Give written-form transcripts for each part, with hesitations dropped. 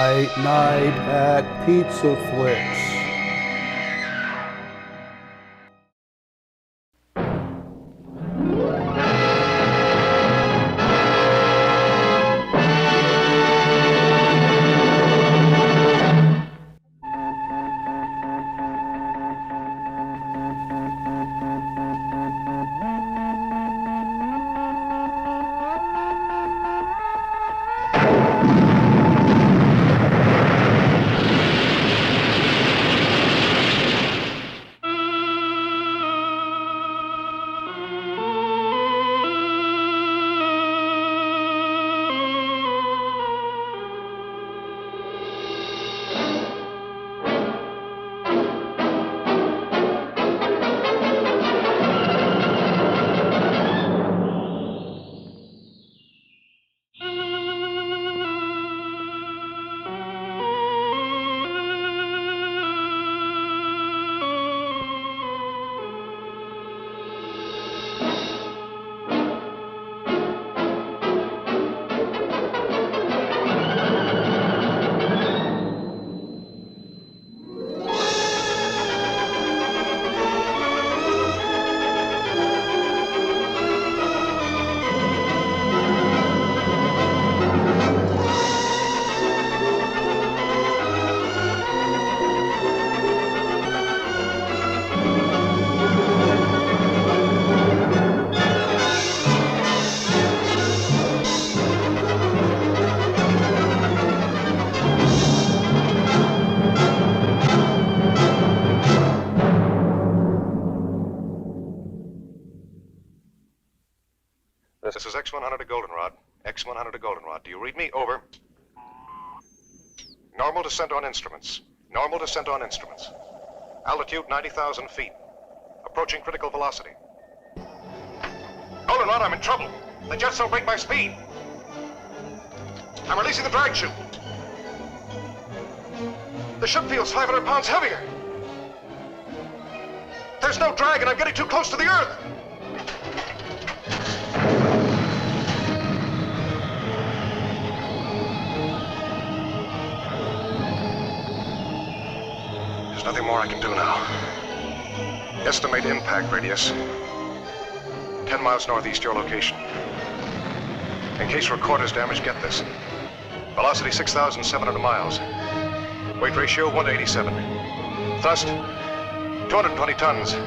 Fright Night at Pizza Flicks. This is X-100 to Goldenrod. X-100 to Goldenrod. Do you read me? Over. Normal descent on instruments. Normal descent on instruments. Altitude 90,000 feet. Approaching critical velocity. Goldenrod, I'm in trouble. The jets don't break my speed. I'm releasing the drag chute. The ship feels 500 pounds heavier. There's no drag and I'm getting too close to the Earth. There's nothing more I can do now. Estimate impact radius. 10 miles northeast your location. In case recorder's damaged, get this. Velocity 6,700 miles. Weight ratio 1 to 87. Thrust 220 tons.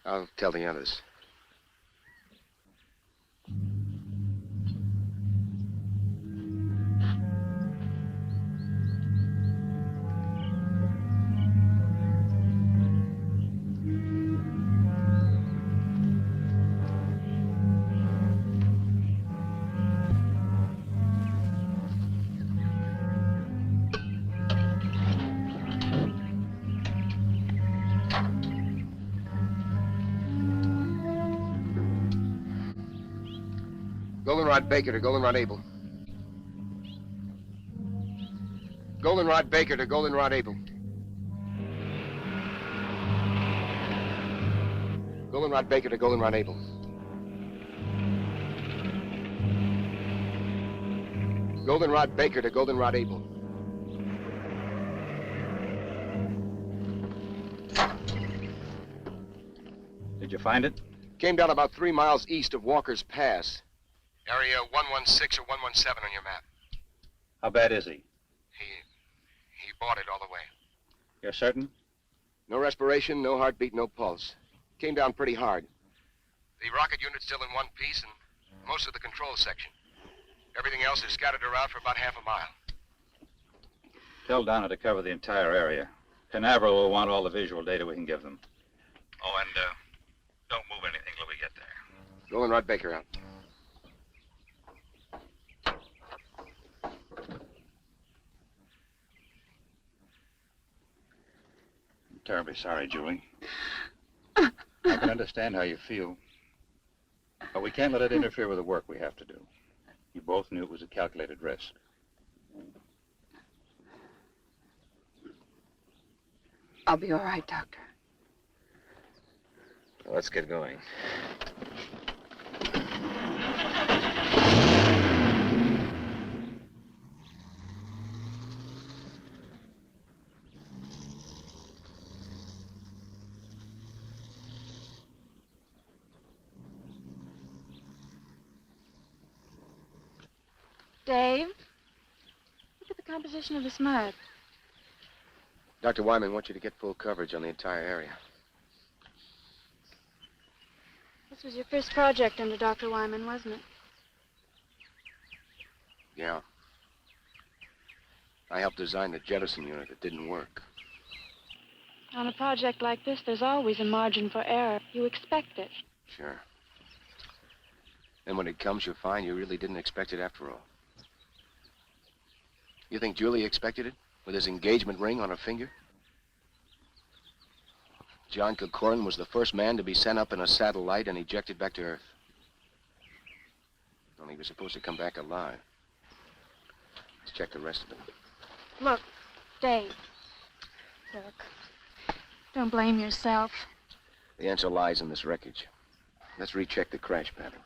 I'll tell the others. Goldenrod Baker to Goldenrod Able. Goldenrod Baker to Goldenrod Able. Goldenrod Baker to Goldenrod Able. Goldenrod Baker to Goldenrod Able. Did you find it? Came down about 3 miles east of Walker's Pass. Area 116 or 117 on your map. How bad is he? He bought it all the way. You're certain? No respiration, no heartbeat, no pulse. Came down pretty hard. The rocket unit's still in one piece and most of the control section. Everything else is scattered around for about half a mile. Tell Donna to cover the entire area. Canaveral will want all the visual data we can give them. Oh, and don't move anything till we get there. Goldenrod Baker out. I'm terribly sorry, Julie. I can understand how you feel. But we can't let it interfere with the work we have to do. You both knew it was a calculated risk. I'll be all right, Doctor. Well, let's get going. Dave, look at the composition of this map. Dr. Wyman wants you to get full coverage on the entire area. This was your first project under Dr. Wyman, wasn't it? Yeah. I helped design the jettison unit that didn't work. On a project like this, there's always a margin for error. You expect it. Sure. Then when it comes, you'll find you really didn't expect it after all. You think Julie expected it? With his engagement ring on her finger? John Corman was the first man to be sent up in a satellite and ejected back to Earth. Only he was supposed to come back alive. Let's check the rest of it. Look, Dave. Look. Don't blame yourself. The answer lies in this wreckage. Let's recheck the crash pattern.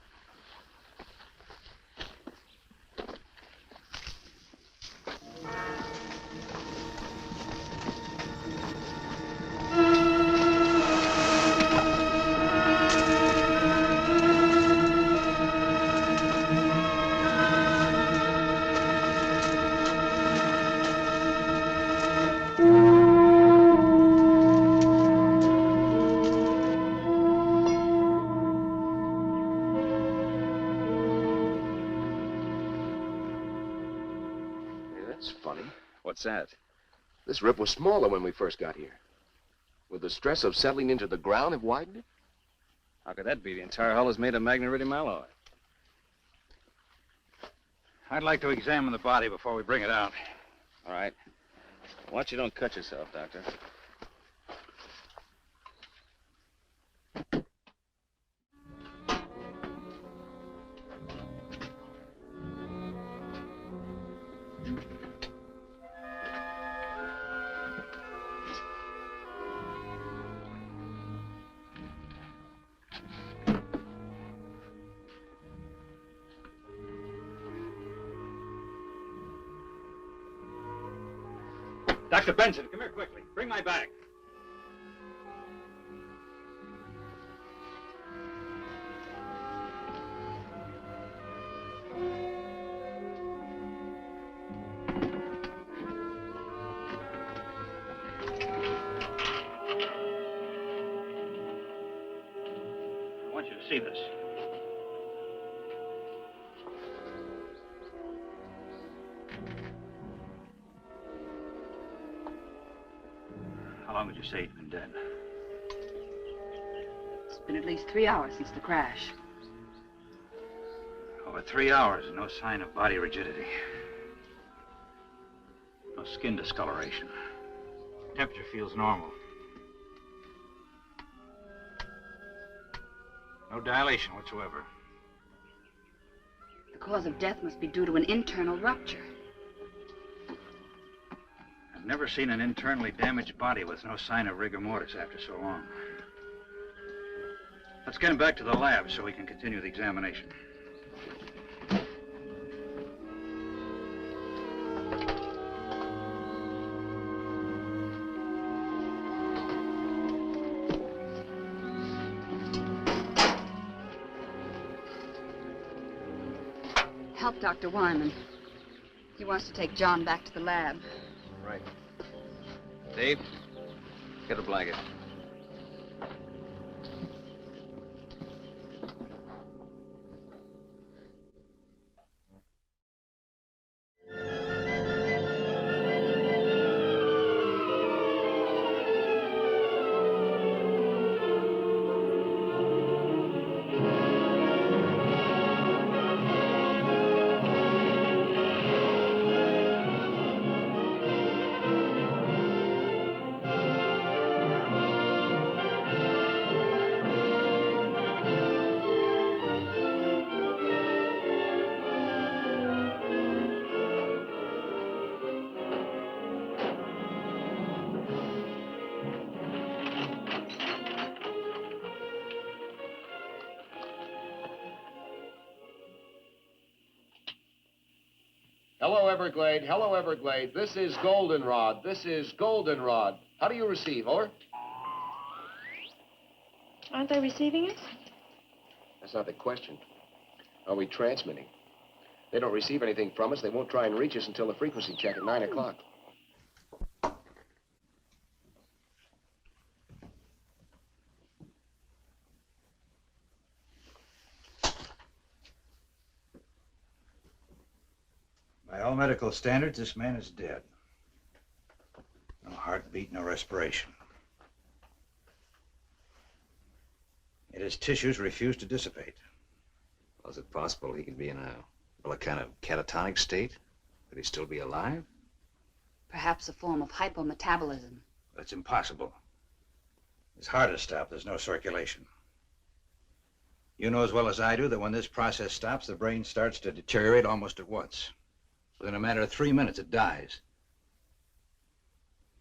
What's that? This rip was smaller when we first got here. Would the stress of settling into the ground have widened it? How could that be? The entire hull is made of magneridium alloy. I'd like to examine the body before we bring it out. All right. Watch you don't cut yourself, Doctor. Dr. Benson, come here quickly. Bring my bag. I want you to see this. How long would you say he'd been dead? It's been at least 3 hours since the crash. Over 3 hours and no sign of body rigidity. No skin discoloration. Temperature feels normal. No dilation whatsoever. The cause of death must be due to an internal rupture. I've never seen an internally damaged body with no sign of rigor mortis after so long. Let's get him back to the lab so we can continue the examination. help Dr. Wyman. He wants to take John back to the lab. Right. Dave, get a blanket. Hello, Everglade. Hello, Everglade. This is Goldenrod. This is Goldenrod. How do you receive? Over. Aren't they receiving us? That's not the question. Are we transmitting? They don't receive anything from us. They won't try and reach us until the frequency check at 9 o'clock. By all medical standards, this man is dead. No heartbeat, no respiration. Yet his tissues refuse to dissipate. Well, is it possible he could be in a kind of catatonic state? Could he still be alive? Perhaps a form of hypometabolism. That's impossible. His heart is stopped. There's no circulation. You know as well as I do that when this process stops, the brain starts to deteriorate almost at once. Within a matter of 3 minutes, it dies.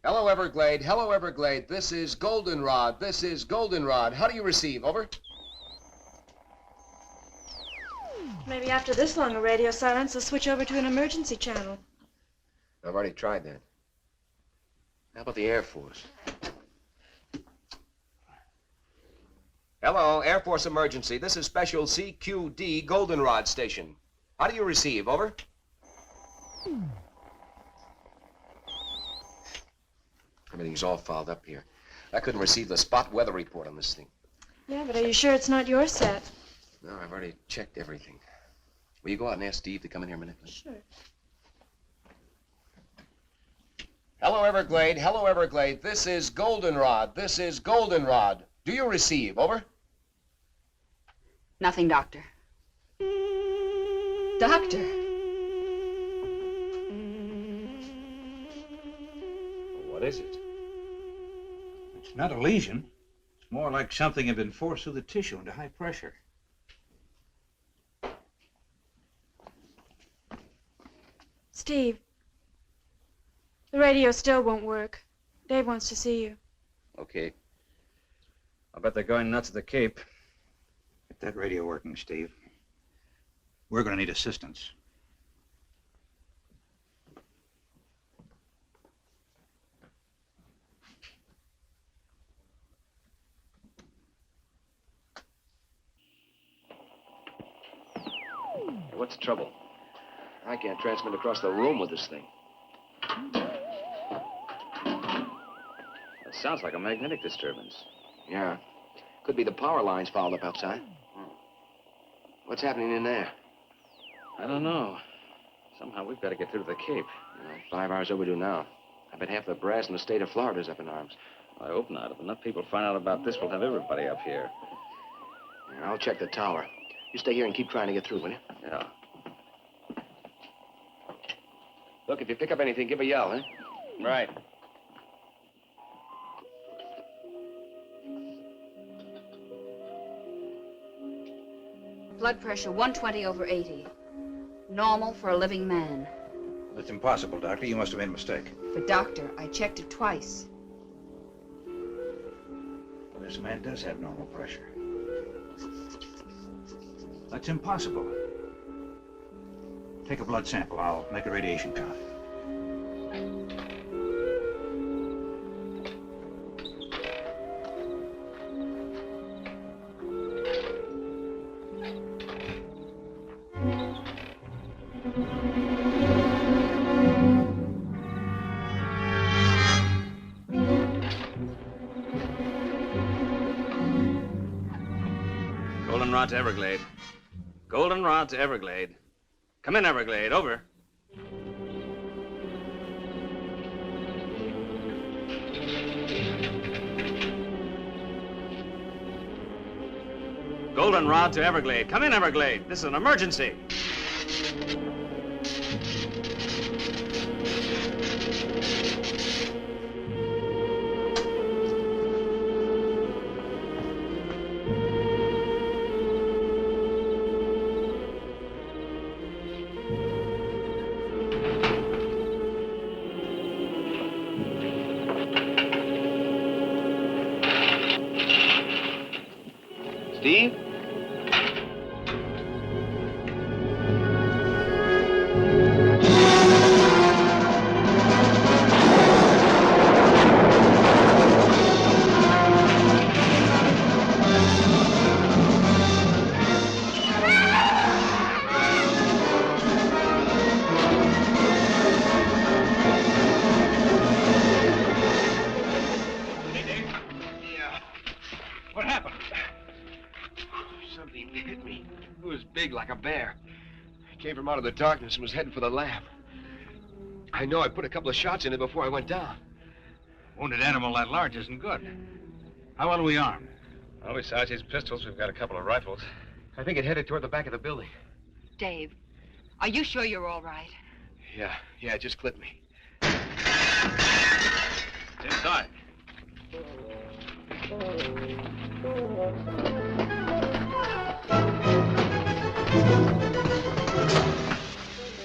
Hello, Everglade. Hello, Everglade. This is Goldenrod. This is Goldenrod. How do you receive? Over. Maybe after this long a radio silence, they'll switch over to an emergency channel. I've already tried that. How about the Air Force? Hello, Air Force emergency. This is Special CQD Goldenrod Station. How do you receive? Over. Everything's all fouled up here. I couldn't receive the spot weather report on this thing. Yeah, but are you sure it's not your set? No, I've already checked everything. Will you go out and ask Steve to come in here a minute, please? Sure. Hello, Everglade. Hello, Everglade. This is Goldenrod. This is Goldenrod. Do you receive? Over. Nothing, Doctor. Doctor. What is it? It's not a lesion. It's more like something had been forced through the tissue into high pressure. Steve, the radio still won't work. Dave wants to see you. Okay. I'll bet they're going nuts at the Cape. Get that radio working, Steve. We're going to need assistance. What's the trouble? I can't transmit across the room with this thing. It sounds like a magnetic disturbance. Yeah. Could be the power lines fouled up outside. What's happening in there? I don't know. Somehow we've got to get through to the Cape. 5 hours overdue now. I bet half the brass in the state of Florida's up in arms. I hope not. If enough people find out about this, we'll have everybody up here. Yeah, I'll check the tower. You stay here and keep trying to get through, will you? Yeah. Look, if you pick up anything, give a yell, huh? Right. Blood pressure 120/80. Normal for a living man. That's impossible, Doctor. You must have made a mistake. But doctor, I checked it twice. Well, this man does have normal pressure. That's impossible. Take a blood sample. I'll make a radiation count. Goldenrod to Everglade. Goldenrod to Everglade. Come in, Everglade. Over. Goldenrod to Everglade. Come in, Everglade. This is an emergency. Steve? What happened? Something hit me. It was big, like a bear. It came from out of the darkness and was heading for the lab. I know I put a couple of shots in it before I went down. Wounded animal that large isn't good. How well are we armed? Well, besides these pistols, we've got a couple of rifles. I think it headed toward the back of the building. Dave, are you sure you're all right? Yeah, it just clipped me. It's inside.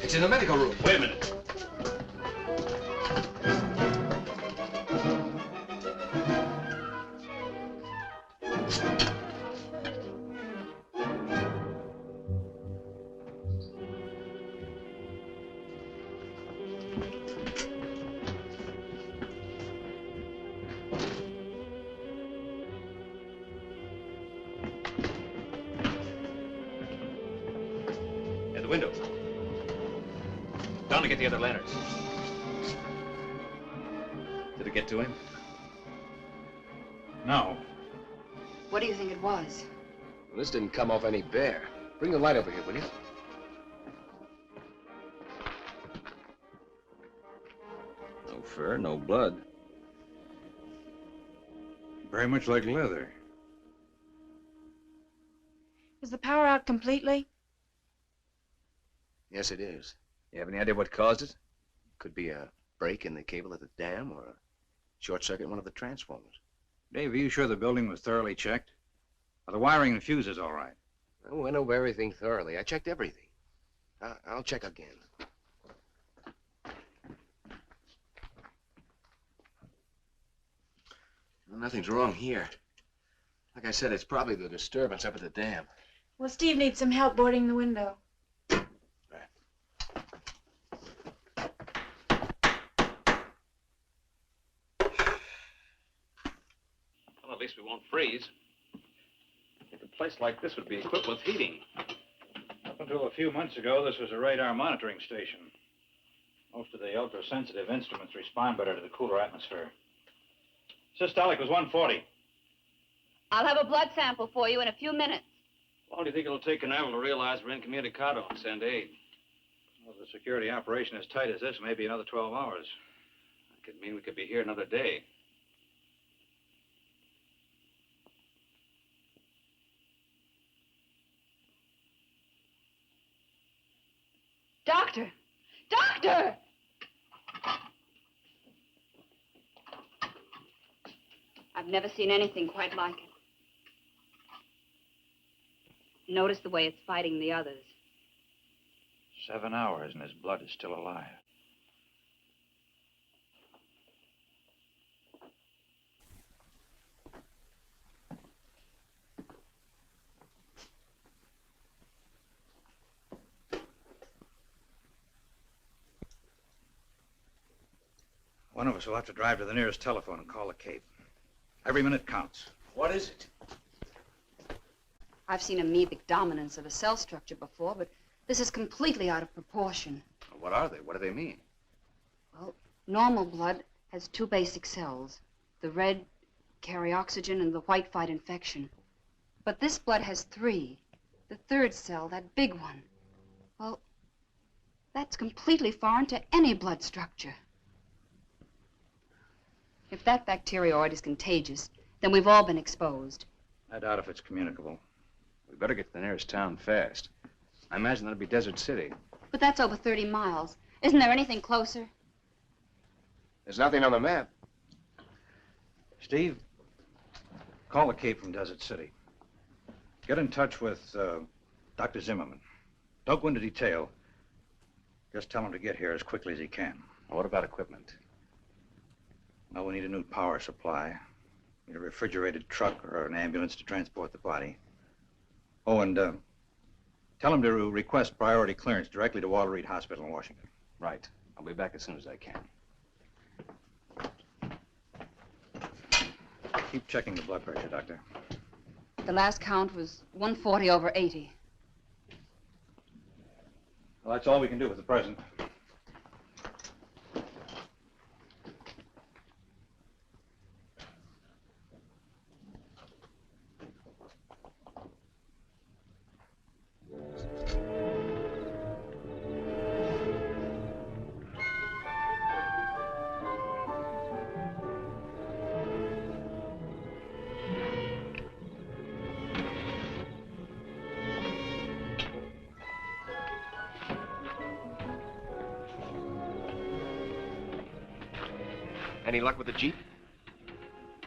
It's in the medical room. Wait a minute. At the window. Down to get the other lanterns. Did it get to him? No. What do you think it was? Well, this didn't come off any bear. Bring the light over here, will you? No fur, no blood. Very much like leather. Is the power out completely? Yes, it is. You have any idea what caused it? Could be a break in the cable at the dam or a short circuit in one of the transformers. Dave, are you sure the building was thoroughly checked? Are the wiring and fuses all right? I went over everything thoroughly. I checked everything. I'll check again. Well, nothing's wrong here. Like I said, it's probably the disturbance up at the dam. Well, Steve needs some help boarding the window. Well, at least we won't freeze. I think a place like this would be equipped with heating. Up until a few months ago, this was a radar monitoring station. Most of the ultra-sensitive instruments respond better to the cooler atmosphere. Systolic was 140. I'll have a blood sample for you in a few minutes. How long do you think it'll take Canaveral to realize we're incommunicado and send aid? Well, the security operation as tight as this, maybe another 12 hours. That could mean we could be here another day. Doctor! Doctor! I've never seen anything quite like it. Notice the way it's fighting the others. 7 hours and his blood is still alive. One of us will have to drive to the nearest telephone and call the Cape. Every minute counts. What is it? I've seen amoebic dominance of a cell structure before, but this is completely out of proportion. What are they? What do they mean? Well, normal blood has two basic cells. The red carry oxygen and the white fight infection. But this blood has 3. The third cell, that big one. Well, that's completely foreign to any blood structure. If that bacterioid is contagious, then we've all been exposed. I doubt if it's communicable. We better get to the nearest town fast. I imagine that'll be Desert City. But that's over 30 miles. Isn't there anything closer? There's nothing on the map. Steve, call the Cape from Desert City. Get in touch with Dr. Zimmerman. Don't go into detail. Just tell him to get here as quickly as he can. Well, what about equipment? Well, we need a new power supply. Need a refrigerated truck or an ambulance to transport the body. Oh, and tell him to request priority clearance directly to Walter Reed Hospital in Washington. Right. I'll be back as soon as I can. Keep checking the blood pressure, Doctor. The last count was 140/80. Well, that's all we can do with the present. Any luck with the Jeep?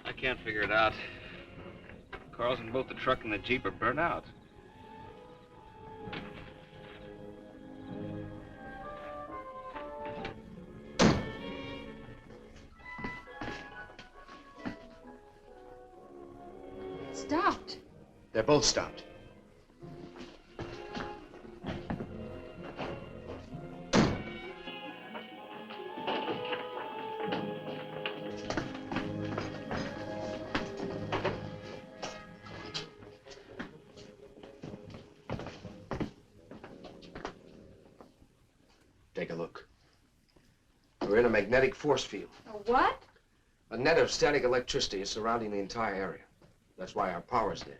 I can't figure it out. Cars in both the truck and the Jeep are burnt out. It stopped. They're both stopped. Take a look. We're in a magnetic force field. A what? A net of static electricity is surrounding the entire area. That's why our power's dead.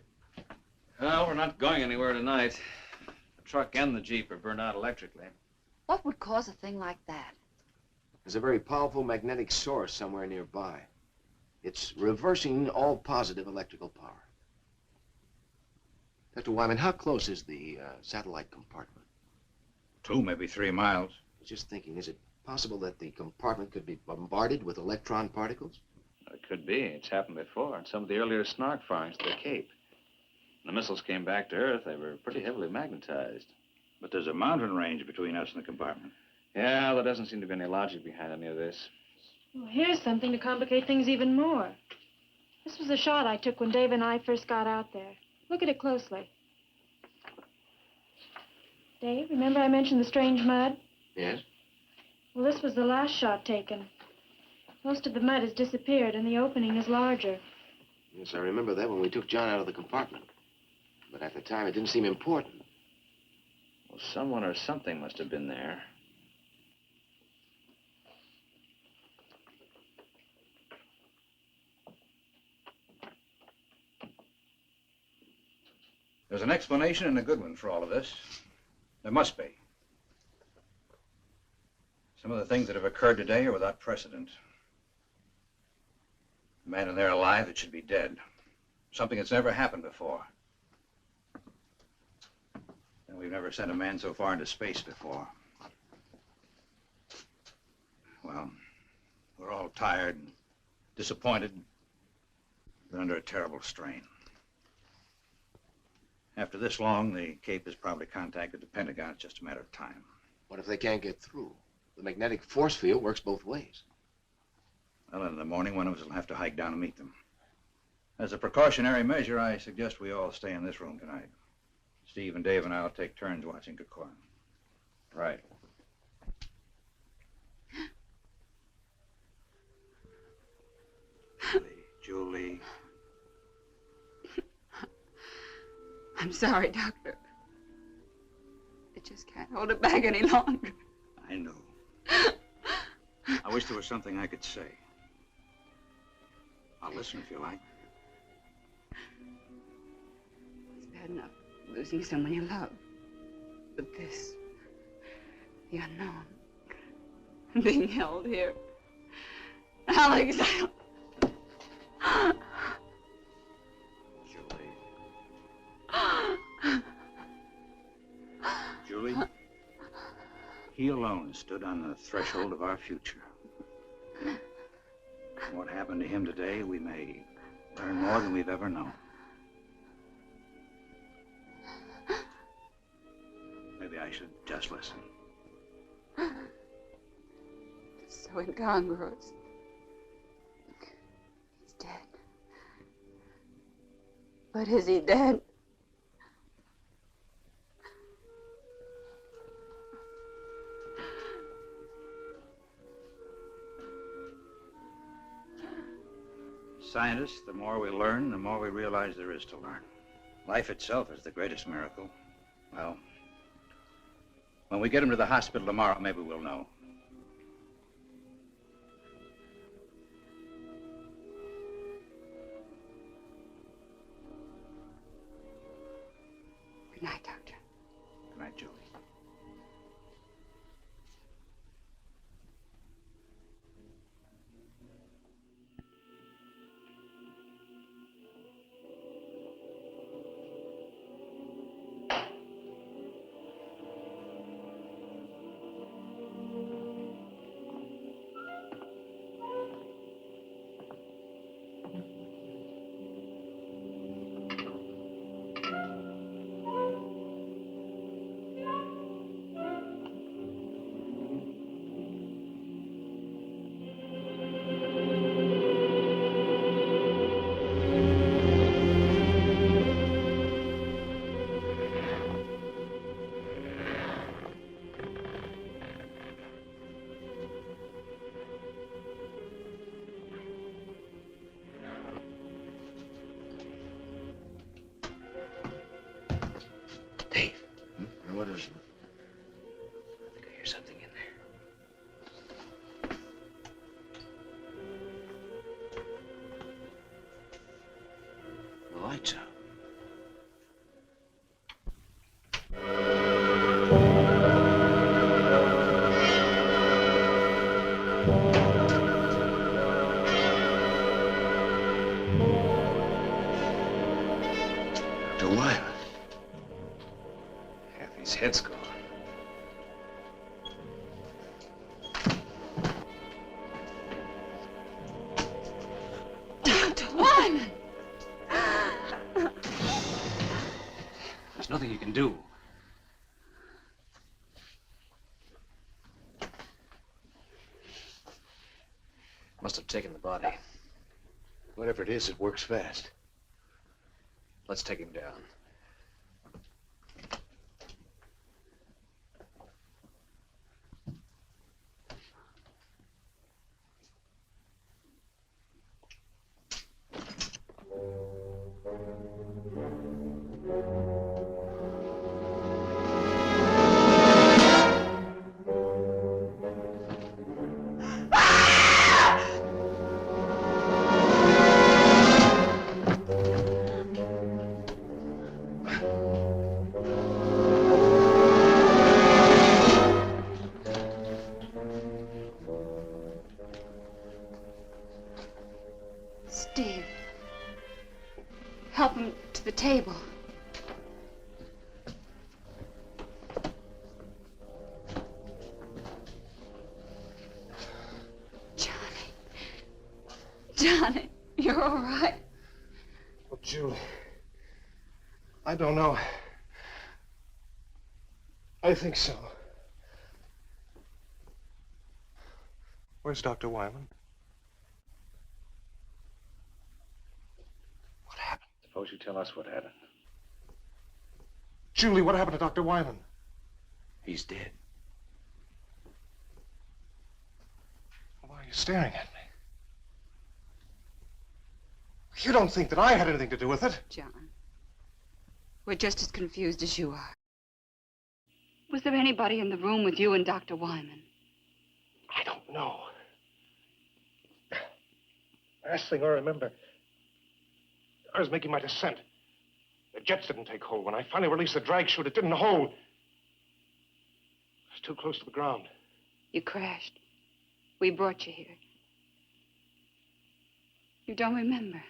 Well, we're not going anywhere tonight. The truck and the Jeep are burned out electrically. What would cause a thing like that? There's a very powerful magnetic source somewhere nearby. It's reversing all positive electrical power. Dr. Wyman, how close is the satellite compartment? 2, maybe 3 miles. I was just thinking, is it possible that the compartment could be bombarded with electron particles? It could be. It's happened before in some of the earlier snark firings to the Cape. When the missiles came back to Earth, they were pretty heavily magnetized. But there's a mountain range between us and the compartment. Yeah, there doesn't seem to be any logic behind any of this. Well, here's something to complicate things even more. This was a shot I took when Dave and I first got out there. Look at it closely. Dave, remember I mentioned the strange mud? Yes. Well, this was the last shot taken. Most of the mud has disappeared and the opening is larger. Yes, I remember that when we took John out of the compartment. But at the time, it didn't seem important. Well, someone or something must have been there. There's an explanation and a good one for all of this. There must be. Some of the things that have occurred today are without precedent. A man in there alive that should be dead. Something that's never happened before. And we've never sent a man so far into space before. Well, we're all tired and disappointed. We're under a terrible strain. After this long, the Cape has probably contacted the Pentagon. It's just a matter of time. What if they can't get through? The magnetic force field works both ways. Well, in the morning, one of us will have to hike down and meet them. As a precautionary measure, I suggest we all stay in this room tonight. Steve and Dave and I will take turns watching Corman. Right. Julie. I'm sorry, Doctor. I just can't hold it back any longer. I know. I wish there was something I could say. I'll listen if you like. losing someone you love. But this, the unknown, being held here. Alex, Julie, he alone stood on the threshold of our future. What happened to him today, we may learn more than we've ever known. Maybe I should just listen. it's so incongruous. He's dead. But is he dead? Scientists, the more we learn, the more we realize there is to learn. Life itself is the greatest miracle. Well, when we get him to the hospital tomorrow, maybe we'll know. Good night, Doctor. Good night, Julie. What is it? I think I hear something in there. The lights out. Dr. Wyman. His head's gone. Dr. Wyman! There's nothing you can do. Must have taken the body. Whatever it is, it works fast. Let's take him down. Steve, help him to the table. Johnny, you're all right. Well, Julie, I don't know. I think so. Where's Dr. Wyman? What happened? Suppose you tell us what happened. Julie, what happened to Dr. Wyman? He's dead. Why are you staring at me? You don't think that I had anything to do with it? John, we're just as confused as you are. Was there anybody in the room with you and Dr. Wyman? I don't know. Last thing I remember, I was making my descent. The jets didn't take hold. When I finally released the drag chute, it didn't hold. It was too close to the ground. You crashed. We brought you here. You don't remember.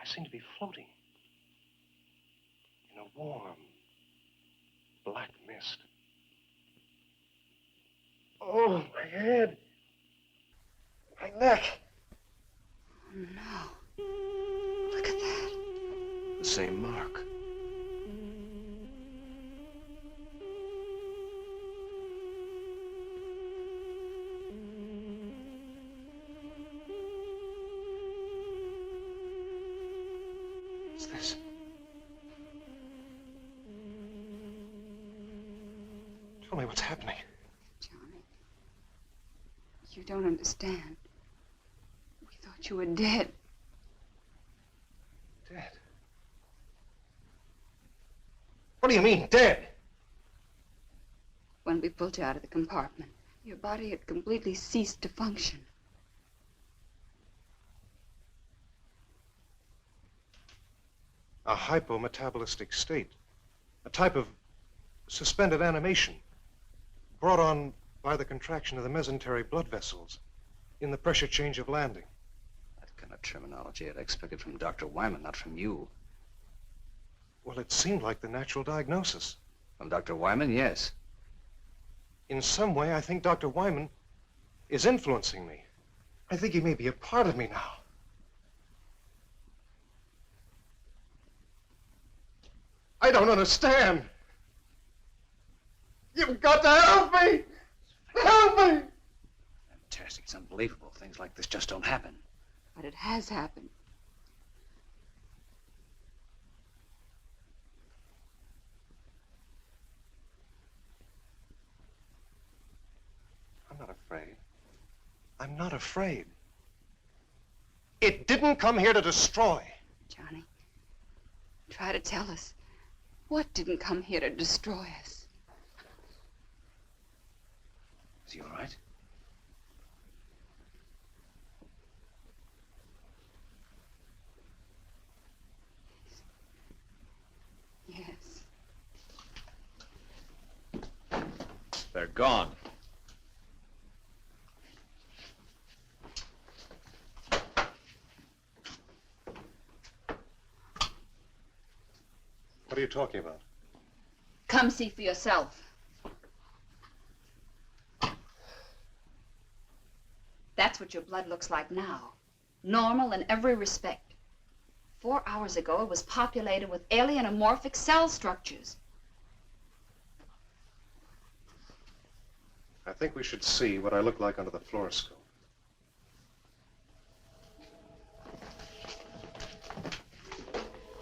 I seemed to be floating in a warm, black mist. Oh, my head. My neck. Oh, no. Look at that. The same mark. What's this? Tell me what's happening. Johnny, you don't understand. We thought you were dead. Dead? What do you mean, dead? When we pulled you out of the compartment, your body had completely ceased to function. A hypometabolistic state. A type of suspended animation brought on by the contraction of the mesenteric blood vessels in the pressure change of landing. That kind of terminology I'd expected from Dr. Wyman, not from you. Well, it seemed like the natural diagnosis. From Dr. Wyman, yes. In some way, I think Dr. Wyman is influencing me. I think he may be a part of me now. I don't understand. You've got to help me! Help me! Fantastic. It's unbelievable. Things like this just don't happen. But it has happened. I'm not afraid. I'm not afraid. It didn't come here to destroy. Johnny, try to tell us. What didn't come here to destroy us? Is he all right? Yes. They're gone. What are you talking about? Come see for yourself. That's what your blood looks like now. Normal in every respect. 4 hours ago, it was populated with alien amorphic cell structures. I think we should see what I look like under the fluoroscope.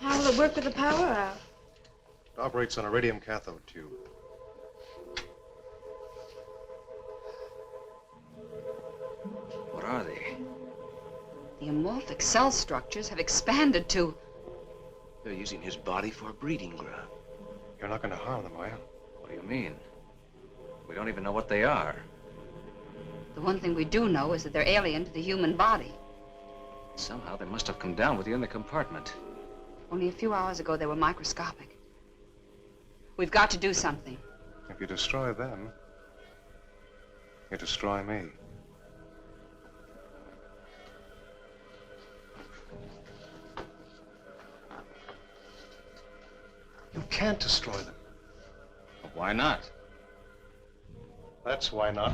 How will it work with the power out? It operates on a radium cathode tube. What are they? The amorphic cell structures have expanded to... They're using his body for a breeding ground. You're not going to harm them, are you? What do you mean? We don't even know what they are. The one thing we do know is that they're alien to the human body. Somehow they must have come down with you in the compartment. Only a few hours ago, they were microscopic. We've got to do something. If you destroy them, you destroy me. You can't destroy them. But why not? That's why not.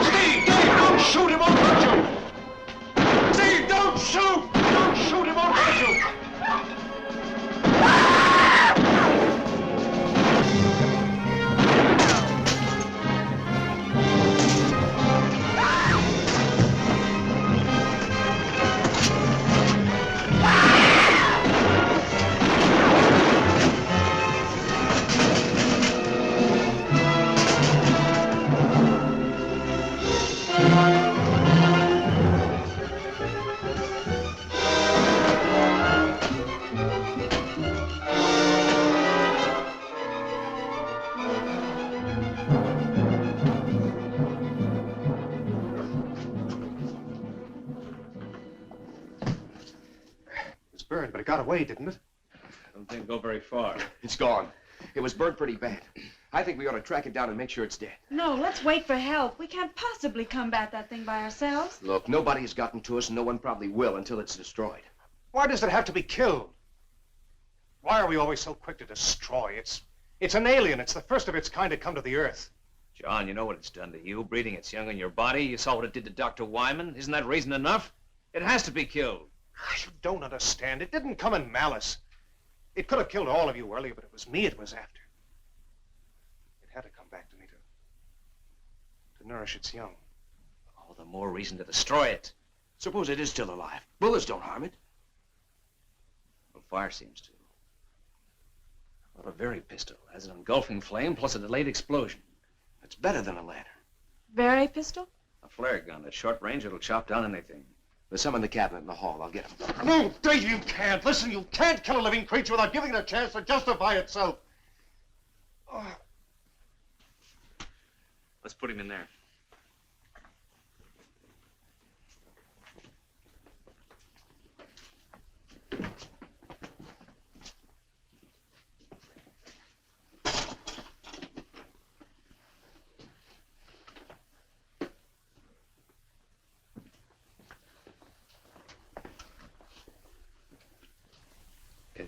Steve! Dave, don't shoot him! Won't hurt you! Steve, don't shoot! Don't shoot him! Won't hurt you! It got away, didn't it? I don't think it'll go very far. It's gone. It was burnt pretty bad. I think we ought to track it down and make sure it's dead. No, let's wait for help. We can't possibly combat that thing by ourselves. Look, nobody has gotten to us, and no one probably will until it's destroyed. Why does it have to be killed? Why are we always so quick to destroy? It's an alien. It's the first of its kind to come to the Earth. John, you know what it's done to you, breeding its young in your body. You saw what it did to Dr. Wyman. Isn't that reason enough? It has to be killed. You don't understand. It didn't come in malice. It could have killed all of you earlier, but it was me it was after. It had to come back to me to nourish its young. All the more reason to destroy it. Suppose it is still alive. Bullets don't harm it. Well, fire seems to. Well, a very pistol has an engulfing flame plus a delayed explosion. It's better than a lantern. Very pistol? A flare gun at short range, it'll chop down anything. There's some in the cabinet in the hall. I'll get them. No, Dave, you can't. Listen, you can't kill a living creature without giving it a chance to justify itself. Oh. Let's put him in there.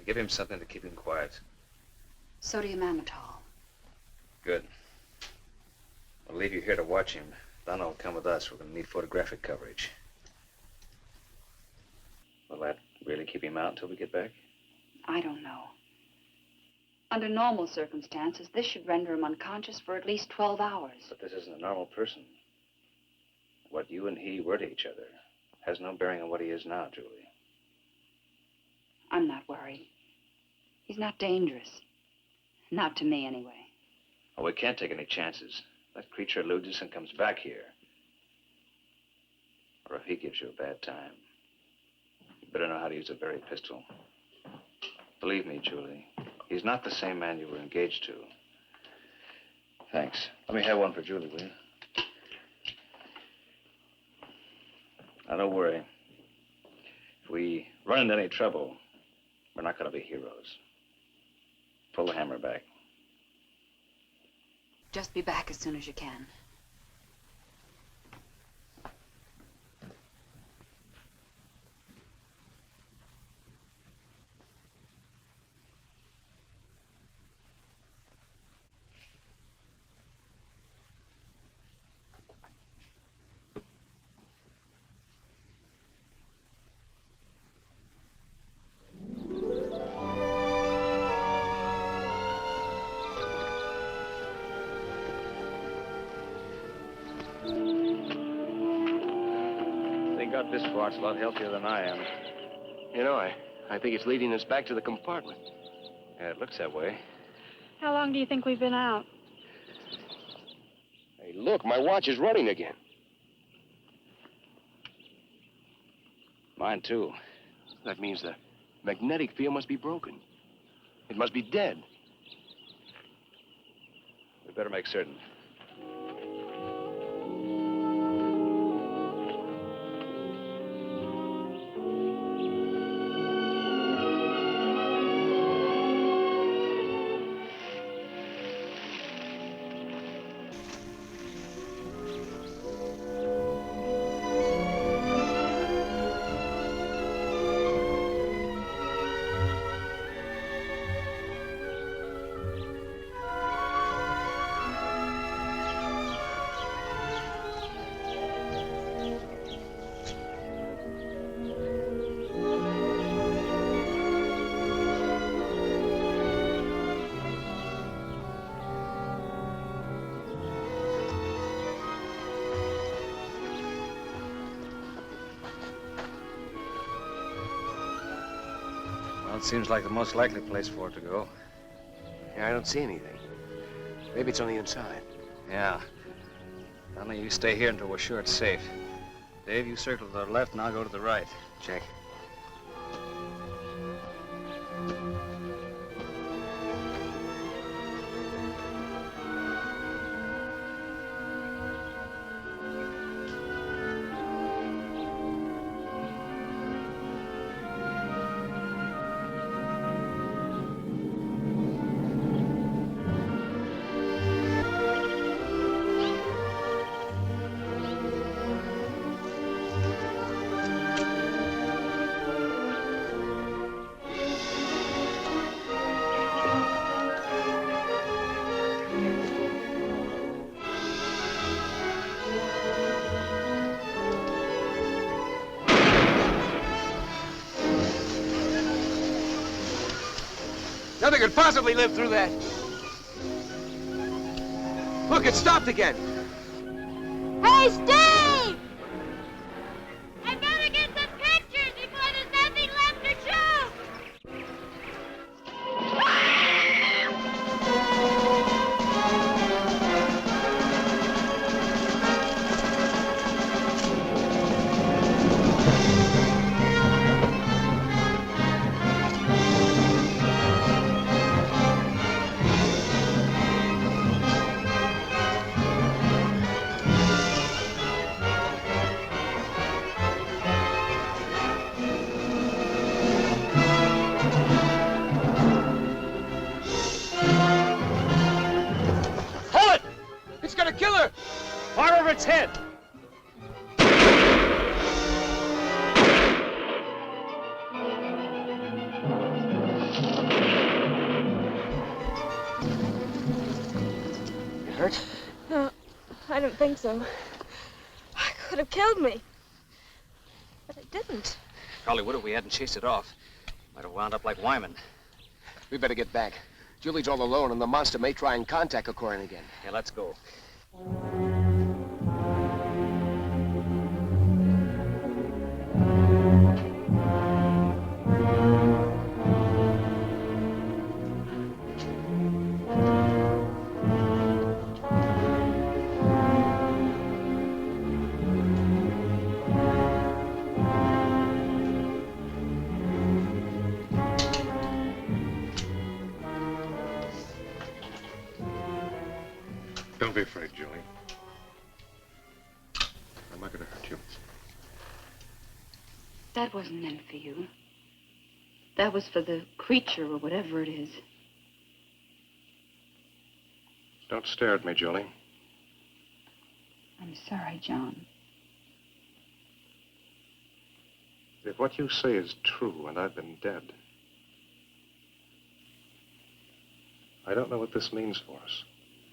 Give him something to keep him quiet. Sodium amytal. Good. We'll leave you here to watch him. Donna will come with us. We're going to need photographic coverage. Will that really keep him out until we get back? I don't know. Under normal circumstances, this should render him unconscious for at least 12 hours. But this isn't a normal person. What you and he were to each other has no bearing on what he is now, Julie. I'm not worried. He's not dangerous. Not to me, anyway. Oh, we can't take any chances. That creature eludes us and comes back here. Or if he gives you a bad time, you better know how to use a very pistol. Believe me, Julie, he's not the same man you were engaged to. Thanks. Let me have one for Julie, will you? Now, don't worry. If we run into any trouble, we're not going to be heroes. Pull the hammer back. Just be back as soon as you can. Got this far, it's a lot healthier than I am. You know, I think it's leading us back to the compartment. Yeah, it looks that way. How long do you think we've been out? Hey, look, my watch is running again. Mine, too. That means the magnetic field must be broken. It must be dead. We better make certain. Well, it seems like the most likely place for it to go. Yeah, I don't see anything. Maybe it's on the inside. Yeah. Donna, you stay here until we're sure it's safe. Dave, you circle to the left and I'll go to the right. Check. Nothing could possibly live through that. Look, it stopped again. Hey, Steve! I better get some pictures before there's nothing left to shoot! It's gonna kill her! Fire over its head! You hurt? No, I don't think so. It could have killed me. But it didn't. Probably would if we hadn't chased it off. Might have wound up like Wyman. We better get back. Julie's all alone, and the monster may try and contact Corman again. Yeah, let's go. Don't be afraid, Julie. I'm not going to hurt you. That wasn't meant for you. That was for the creature or whatever it is. Don't stare at me, Julie. I'm sorry, John. If what you say is true and I've been dead, I don't know what this means for us,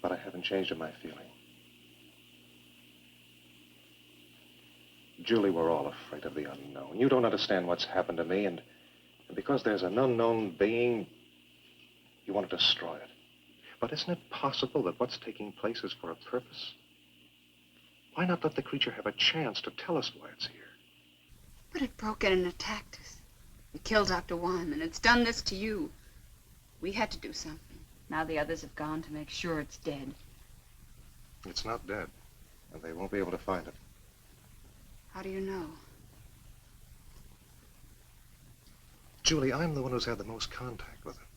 but I haven't changed in my feeling. Julie, we're all afraid of the unknown. You don't understand what's happened to me, and because there's an unknown being, you want to destroy it. But isn't it possible that what's taking place is for a purpose? Why not let the creature have a chance to tell us why it's here? But it broke in and attacked us. It killed Dr. Wyman. It's done this to you. We had to do something. Now the others have gone to make sure it's dead. It's not dead, and they won't be able to find it. How do you know? Julie, I'm the one who's had the most contact with it.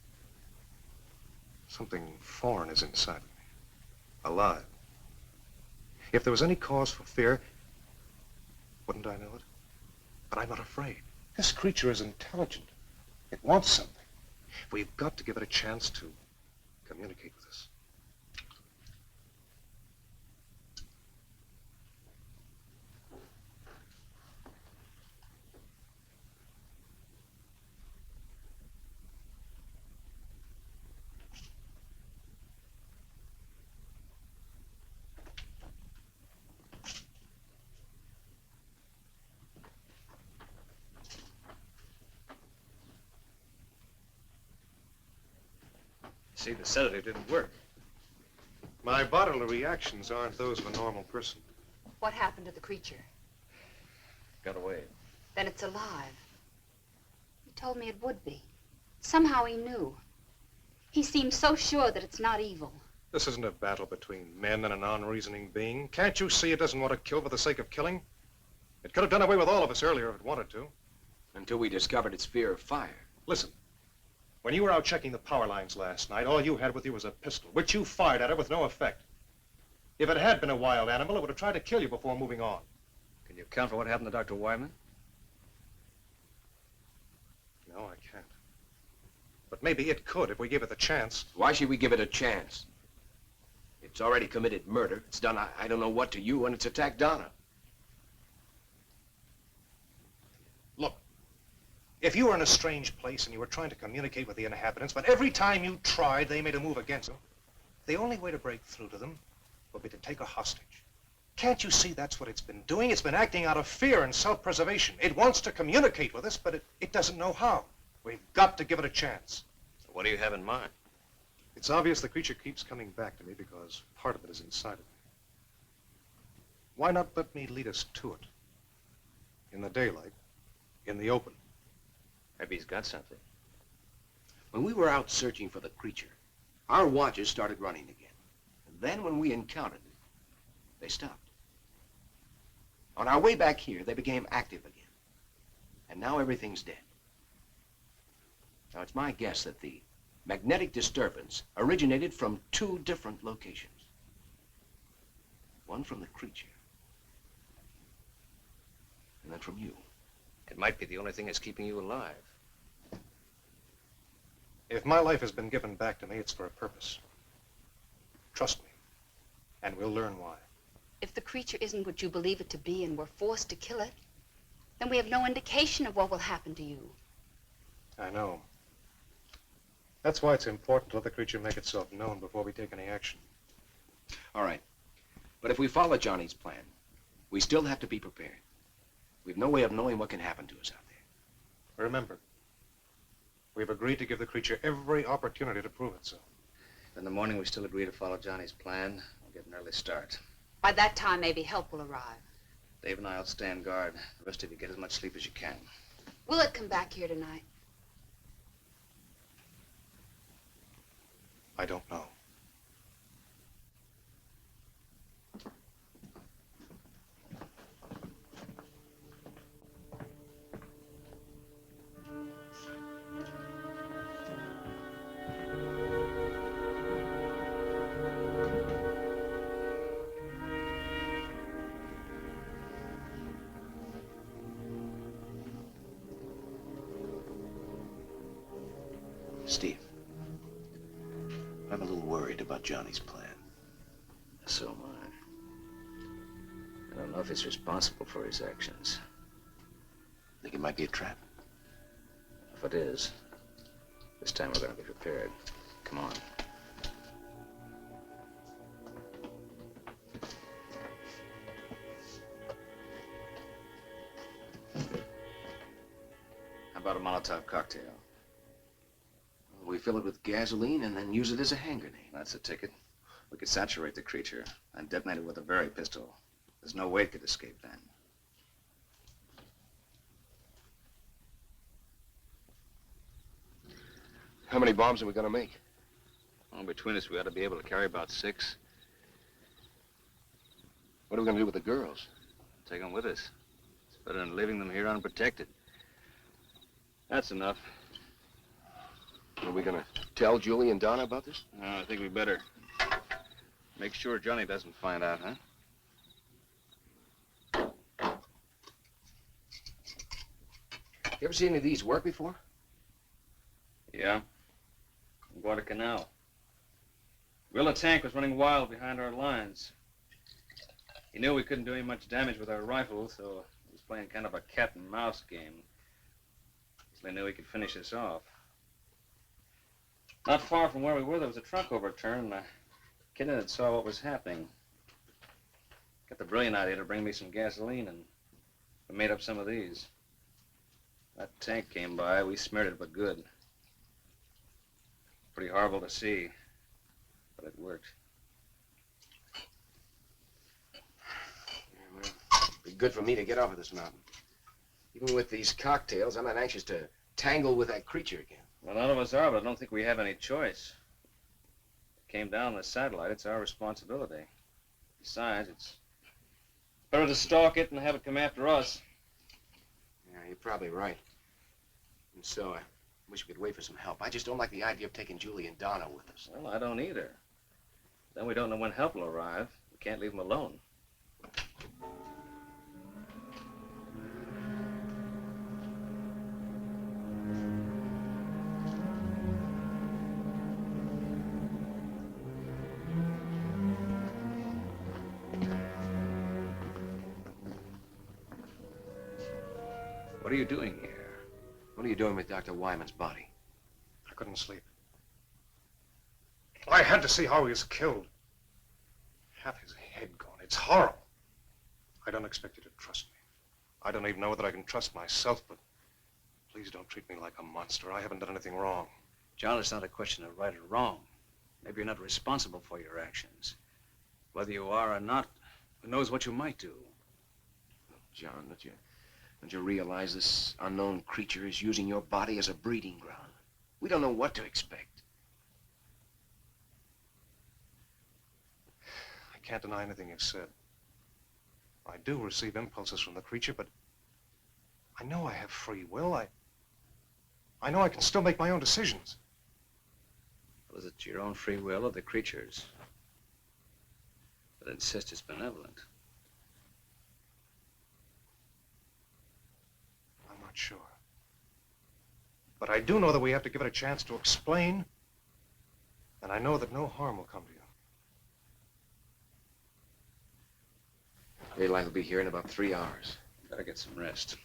Something foreign is inside of me, alive. If there was any cause for fear, wouldn't I know it? But I'm not afraid. This creature is intelligent. It wants something. We've got to give it a chance to communicate with us. See, the sedative didn't work. My bodily reactions aren't those of a normal person. What happened to the creature? Got away. Then it's alive. He told me it would be. Somehow he knew. He seems so sure that it's not evil. This isn't a battle between men and a non-reasoning being. Can't you see it doesn't want to kill for the sake of killing? It could have done away with all of us earlier if it wanted to. Until we discovered its fear of fire. Listen, when you were out checking the power lines last night, all you had with you was a pistol, which you fired at it with no effect. If it had been a wild animal, it would have tried to kill you before moving on. Can you account for what happened to Dr. Wyman? No, I can't. But maybe it could if we gave it the chance. Why should we give it a chance? It's already committed murder. It's done I don't know what to you, and it's attacked Donna. Look, if you were in a strange place and you were trying to communicate with the inhabitants, but every time you tried, they made a move against you, the only way to break through to them would be to take a hostage. Can't you see that's what it's been doing? It's been acting out of fear and self-preservation. It wants to communicate with us, but it doesn't know how. We've got to give it a chance. What do you have in mind? It's obvious the creature keeps coming back to me because part of it is inside of me. Why not let me lead us to it? In the daylight, in the open. Maybe he's got something. When we were out searching for the creature, our watches started running again. And then when we encountered it, they stopped. On our way back here, they became active again. And now everything's dead. Now, it's my guess that the magnetic disturbance originated from two different locations. One from the creature, and then from you. It might be the only thing that's keeping you alive. If my life has been given back to me, it's for a purpose. Trust me, and we'll learn why. If the creature isn't what you believe it to be and we're forced to kill it, then we have no indication of what will happen to you. I know. That's why it's important to let the creature make itself known before we take any action. All right. But if we follow Johnny's plan, we still have to be prepared. We've no way of knowing what can happen to us out there. Remember, we've agreed to give the creature every opportunity to prove itself. In the morning, we still agree to follow Johnny's plan. We'll get an early start. By that time, maybe help will arrive. Dave and I will stand guard. The rest of you get as much sleep as you can. Will it come back here tonight? I don't know. Steve, I'm a little worried about Johnny's plan. So am I. I don't know if he's responsible for his actions. Think it might be a trap? If it is, this time we're going to be prepared. Come on. How about a Molotov cocktail? We fill it with gasoline and then use it as a hand grenade. That's the ticket. We could saturate the creature and detonate it with a Very pistol. There's no way it could escape then. How many bombs are we gonna make? Well, between us, we ought to be able to carry about 6. What are we gonna do with the girls? Take them with us. It's better than leaving them here unprotected. That's enough. Are we gonna tell Julie and Donna about this? I think we better. Make sure Johnny doesn't find out, huh? You ever seen any of these work before? Yeah. Guadalcanal. Guerrilla tank was running wild behind our lines. He knew we couldn't do any much damage with our rifles, so he was playing kind of a cat and mouse game. So they knew he could finish us off. Not far from where we were, there was a truck overturned, and a kid in it saw what was happening. Got the brilliant idea to bring me some gasoline, and we made up some of these. That tank came by, we smeared it but good. Pretty horrible to see, but it worked. Yeah, well, it'd be good for me to get off of this mountain. Even with these cocktails, I'm not anxious to tangle with that creature again. Well, none of us are, but I don't think we have any choice. It came down the satellite, it's our responsibility. Besides, it's better to stalk it and have it come after us. Yeah, you're probably right. And so, I wish we could wait for some help. I just don't like the idea of taking Julie and Donna with us. Well, I don't either. Then we don't know when help will arrive. We can't leave them alone. What are you doing here? What are you doing with Dr. Wyman's body? I couldn't sleep. I had to see how he was killed. Half his head gone. It's horrible. I don't expect you to trust me. I don't even know whether I can trust myself, but please don't treat me like a monster. I haven't done anything wrong. John, it's not a question of right or wrong. Maybe you're not responsible for your actions. Whether you are or not, who knows what you might do? John, don't you realize this unknown creature is using your body as a breeding ground? We don't know what to expect. I can't deny anything you've said. I do receive impulses from the creature, but I know I have free will. I know I can still make my own decisions. Was it your own free will or the creature's? But insist it's benevolent. I'm not sure. But I do know that we have to give it a chance to explain, and I know that no harm will come to you. Daylight will be here in about 3 hours. Better get some rest.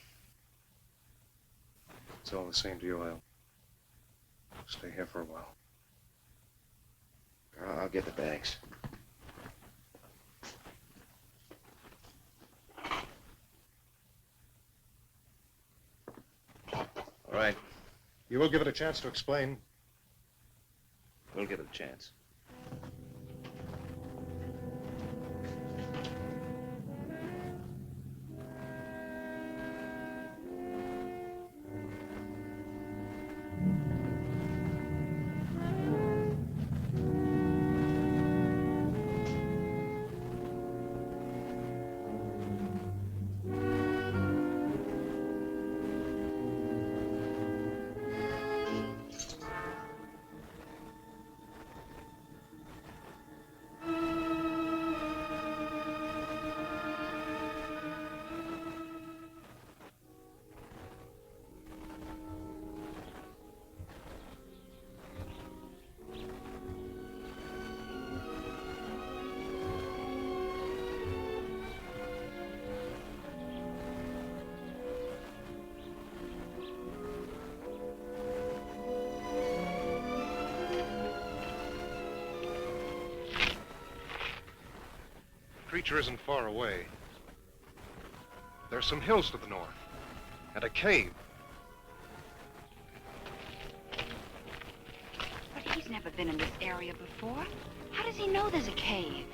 It's all the same to you. I'll stay here for a while. I'll get the bags. All right, You will give it a chance to explain. we'll give it a chance. The creature isn't far away. There's some hills to the north, and a cave. But he's never been in this area before. How does he know there's a cave?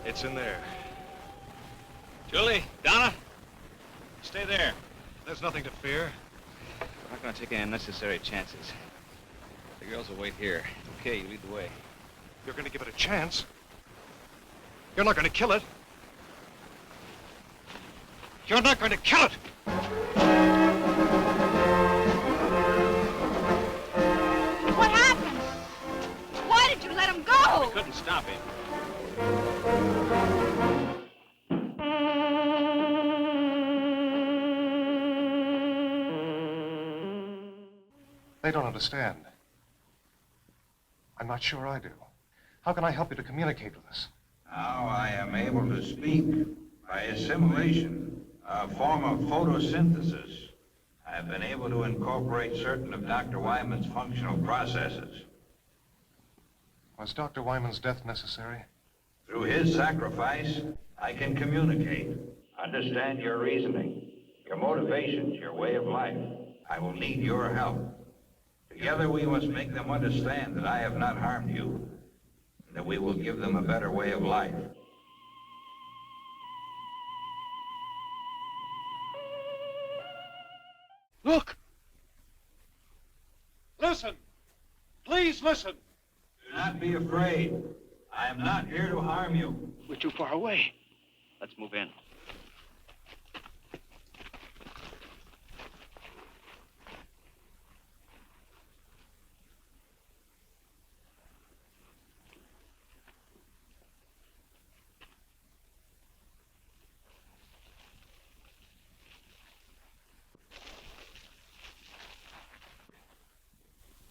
It's in there. Julie, Donna, stay there. There's nothing to fear. We're not going to take any unnecessary chances. The girls will wait here. Okay, you lead the way. You're going to give it a chance. You're not going to kill it. You're not going to kill it! What happened? Why did you let him go? We couldn't stop him. They don't understand. I'm not sure I do. How can I help you to communicate with us? Now I am able to speak. By assimilation, a form of photosynthesis, I've been able to incorporate certain of Dr. Wyman's functional processes. Was Dr. Wyman's death necessary? Through his sacrifice, I can communicate, understand your reasoning, your motivations, your way of life. I will need your help. Together we must make them understand that I have not harmed you, and that we will give them a better way of life. Look! Listen! Please listen! Do not be afraid. I am not here to harm you. We're too far away. Let's move in.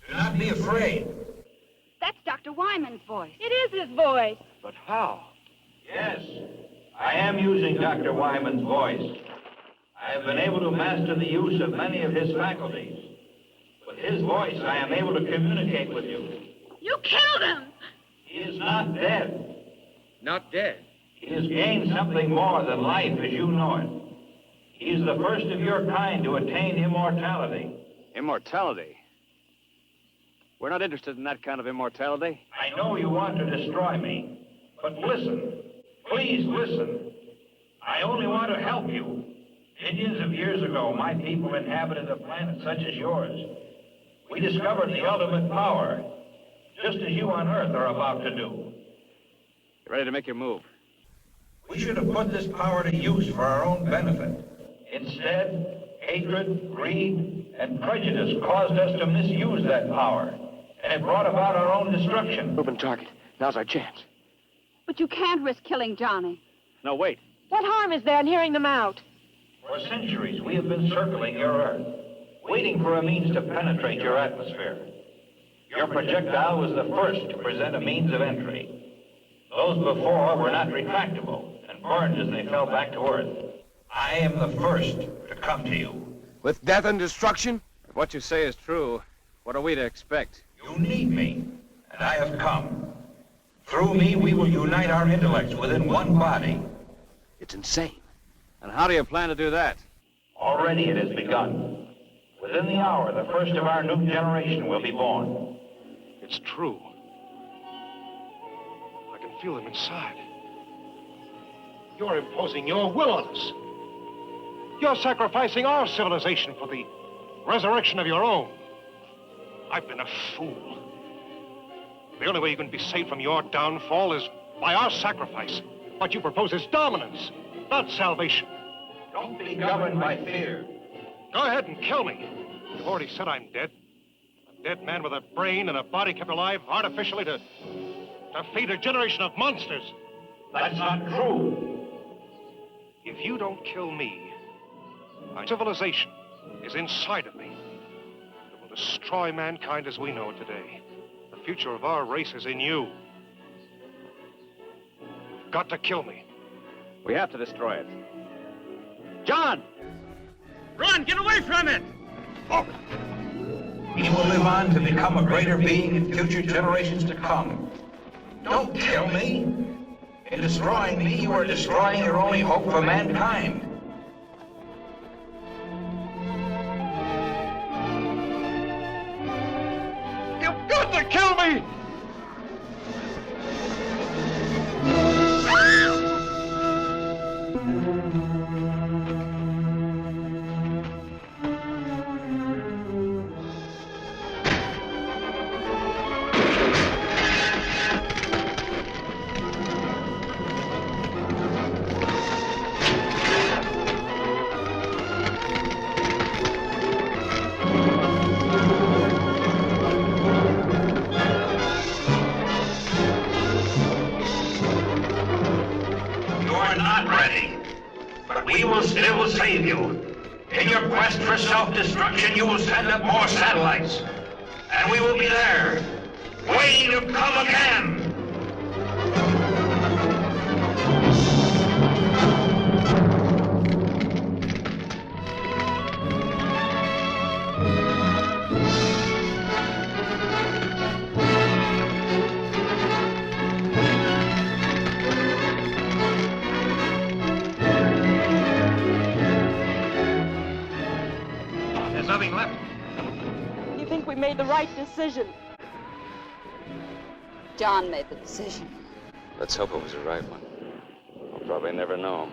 Do not be afraid. That's Dr. Wyman's voice. It is his voice. But how? Yes, I am using Dr. Wyman's voice. I have been able to master the use of many of his faculties. With his voice, I am able to communicate with you. You killed him! He is not dead. Not dead. He has gained something more than life as you know it. He is the first of your kind to attain immortality. Immortality? We're not interested in that kind of immortality. I know you want to destroy me, but listen. Please listen. I only want to help you. Millions of years ago, my people inhabited a planet such as yours. We discovered the ultimate power, just as you on Earth are about to do. You ready to make your move? We should have put this power to use for our own benefit. Instead, hatred, greed, and prejudice caused us to misuse that power, and it brought about our own destruction. Open target. Now's our chance. But you can't risk killing Johnny. No, wait. What harm is there in hearing them out? For centuries, we have been circling your Earth, waiting for a means to penetrate your atmosphere. Your projectile was the first to present a means of entry. Those before were not retractable and burned as they fell back to Earth. I am the first to come to you. With death and destruction? If what you say is true, what are we to expect? You need me, and I have come. Through me, we will unite our intellects within one body. It's insane. And how do you plan to do that? Already it has begun. Within the hour, the first of our new generation will be born. It's true. I can feel them inside. You're imposing your will on us. You're sacrificing our civilization for the resurrection of your own. I've been a fool. The only way you can be saved from your downfall is by our sacrifice. What you propose is dominance, not salvation. Don't be governed by fear. Go ahead and kill me. You've already said I'm dead. A dead man with a brain and a body kept alive artificially to feed a generation of monsters. That's not true. If you don't kill me, my civilization is inside of me. It will destroy mankind as we know it today. The future of our race is in you. You've got to kill me. We have to destroy it. John! Run! Get away from it! Oh. He will live on to become a greater being in future generations to come. Don't kill me. In destroying me, you are destroying your only hope for mankind. You've got to kill me! We will still save you. In your quest for self-destruction, you will send up more satellites. And we will be there, waiting to come again. right decision. John made the decision. Let's hope it was the right one. We'll probably never know.